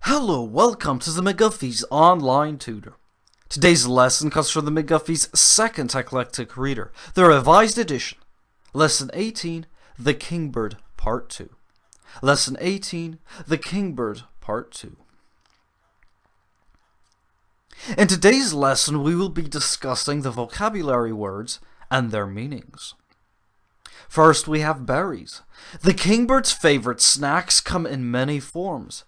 Hello, welcome to the McGuffey's online tutor. Today's lesson comes from the McGuffey's second Eclectic reader, the revised edition. Lesson 18, The Kingbird, Part 2. Lesson 18, The Kingbird, Part 2. In today's lesson, we will be discussing the vocabulary words and their meanings. First, we have berries. The kingbird's favorite snacks come in many forms.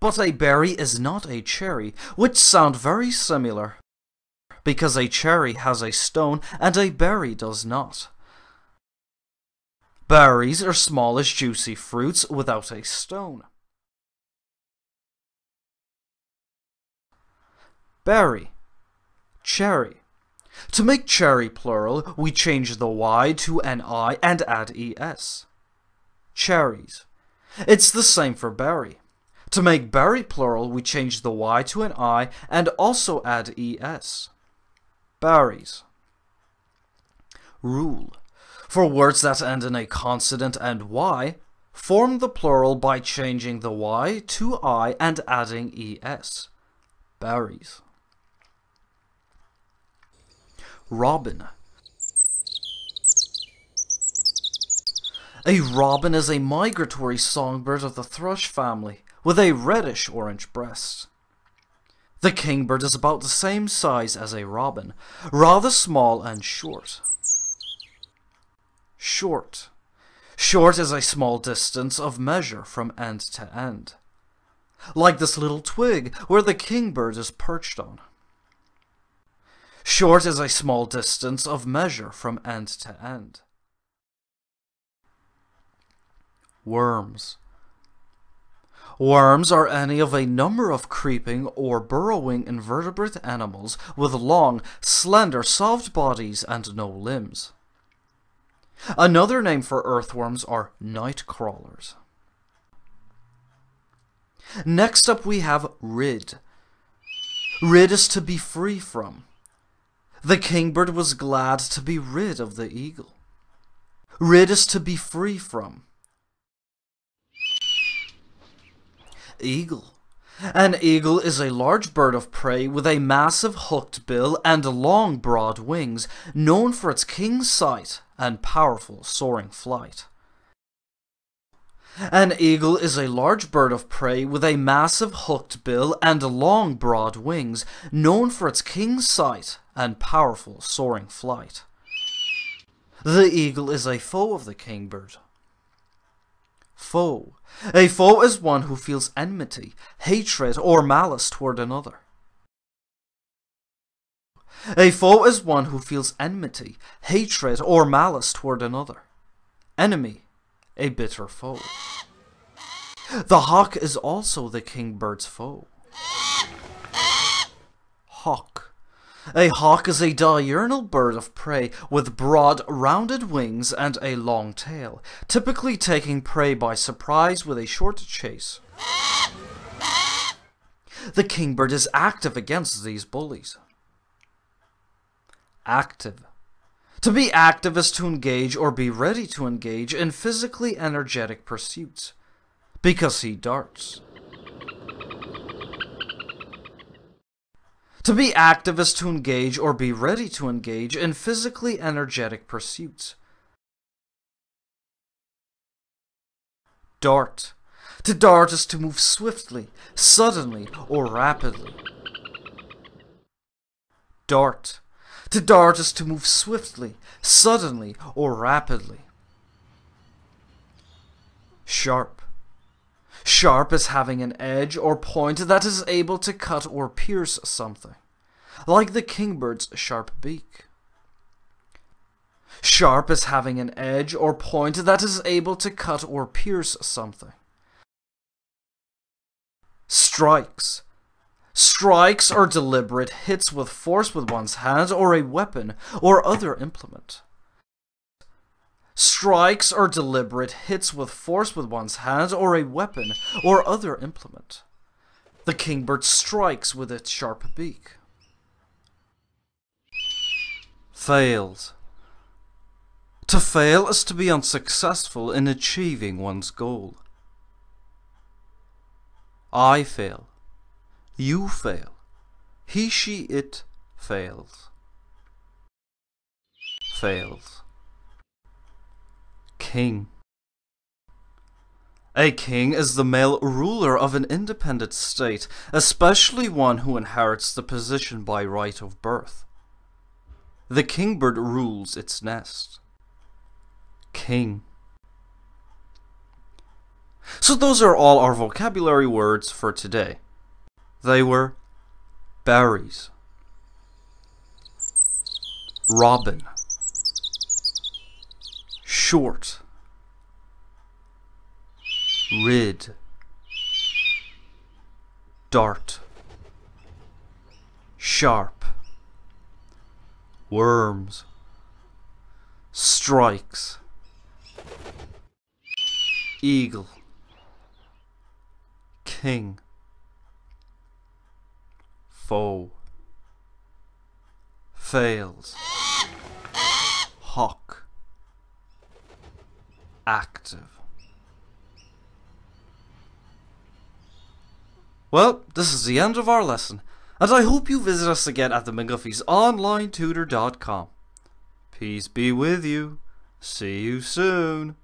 But a berry is not a cherry, which sound very similar, because a cherry has a stone and a berry does not. Berries are smallish, juicy fruits without a stone. Berry, cherry. To make cherry plural, we change the Y to an I and add ES. Cherries. It's the same for berry. To make berry plural, we change the Y to an I and also add ES. Berries. Rule. For words that end in a consonant and Y, form the plural by changing the Y to I and adding ES. Berries. Robin. A robin is a migratory songbird of the thrush family, with a reddish-orange breast. The kingbird is about the same size as a robin, rather small and short. Short. Short is a small distance of measure from end to end, like this little twig where the kingbird is perched on. Short is a small distance of measure from end to end. Worms. Worms are any of a number of creeping or burrowing invertebrate animals with long, slender, soft bodies and no limbs. Another name for earthworms are night crawlers. Next up we have rid. Rid is to be free from. The kingbird was glad to be rid of the eagle. Rid is to be free from. Eagle. An eagle is a large bird of prey with a massive hooked bill and long broad wings, known for its keen sight and powerful soaring flight. An eagle is a large bird of prey with a massive hooked bill and long broad wings, known for its keen sight and powerful soaring flight. The eagle is a foe of the kingbird. Foe. A foe is one who feels enmity, hatred, or malice toward another. A foe is one who feels enmity, hatred, or malice toward another. Enemy. A bitter foe. The hawk is also the kingbird's foe. Hawk. A hawk is a diurnal bird of prey with broad, rounded wings and a long tail, typically taking prey by surprise with a short chase. The kingbird is active against these bullies. Active. To be active is to engage or be ready to engage in physically energetic pursuits, because he darts. To be active is to engage or be ready to engage in physically energetic pursuits. Dart. To dart is to move swiftly, suddenly, or rapidly. Dart. To dart is to move swiftly, suddenly, or rapidly. Sharp. Sharp is having an edge or point that is able to cut or pierce something, like the kingbird's sharp beak. Sharp is having an edge or point that is able to cut or pierce something. Strikes. Strikes are deliberate hits with force with one's hand or a weapon or other implement. Strikes are deliberate hits with force with one's hand or a weapon or other implement. The kingbird strikes with its sharp beak. Fails. To fail is to be unsuccessful in achieving one's goal. I fail. You fail. He, she, it fails. Fails. King. A king is the male ruler of an independent state, especially one who inherits the position by right of birth. The kingbird rules its nest. King. So those are all our vocabulary words for today. They were ber'ries, robin, short, rid, dart, sharp, worms, strikes, eagle, king, foe, fails, hawk, active. Well, this is the end of our lesson, and I hope you visit us again at the McGuffey's onlinetutor.com. Peace be with you. See you soon.